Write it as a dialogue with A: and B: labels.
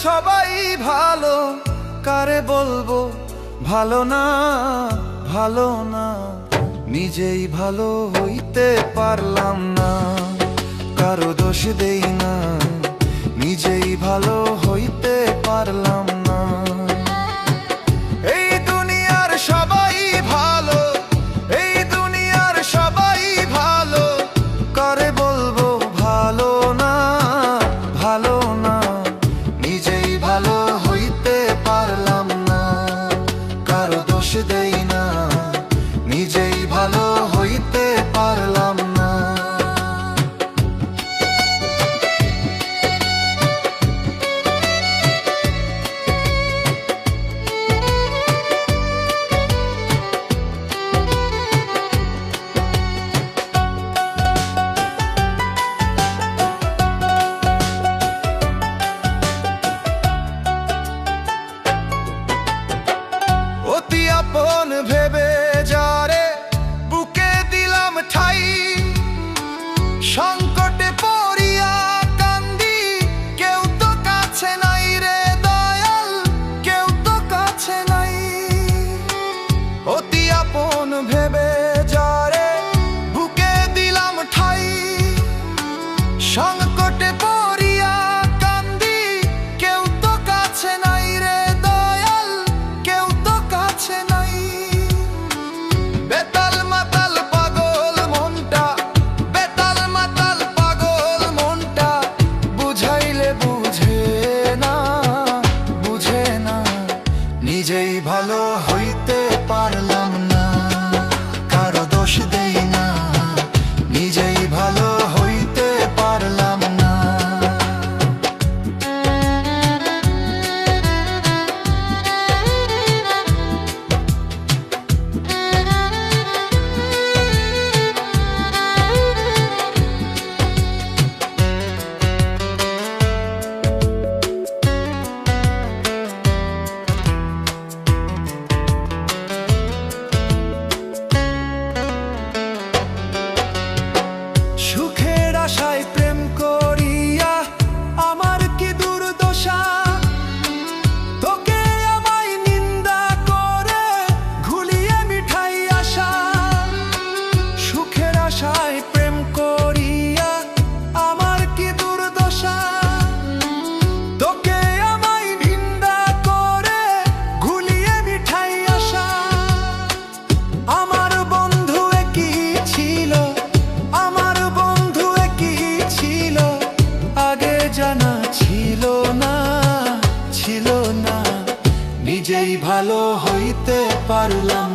A: সবাই ভালো, কারে বলবো ভালো না, ভালো না। নিজেই ভালো হইতে পারলাম না, কারো দোষ দেই না, নিজেই ভালো হইতে পারলাম না। এই দুনিয়ার সবাই ভালো, এই দুনিয়ার সবাই ভালো, কারে বলবো ভালো না, ভালো না। নিজেই ভালো হইতে পারলাম না, কারো দোষ দেই না, নিজেই ভালো হইতে পারলাম না। অতি আপন ভেবে যারে বুকে দিলাম ঠাই, সংকটে পড়িয়া কান্দি, কেউ তো কাছে নাই রে দয়াল, কেউ তো কাছে নাই। অতি আপন ভেবে যারে বুকে দিলাম ঠাই, সংকটে পড়িয়া কান্দি, কেউ তো কাছে নাই রে দয়াল, কেউ তো কাছে নাই। বেতাল মাতাল পাগল মনটা, বেতাল মাতাল পাগল মনটা, বুঝাইলে বুঝে না, বুঝে না। নিজেই ভালো হইতে পারলাম না, কারো দোষ দেই না, নিজেই ভালো হইতে পারলাম না। সুখের আশায় প্রেম করিয়া আমার কি দুর্দশা, তোকে আমায় নিন্দা করে ঘুলিয়ে মিঠাই আশা। সুখের আশায় প্রেম করিয়া আমার কি দুর্দশা, তোকে আমায় নিন্দা করে ঘুলিয়ে মিঠাই আশা। আমার বন্ধু একই ছিল, আমার বন্ধু একই ছিল, আগে জানা ছিল না, ছিল না। নিজেই ভালো হইতে পারলাম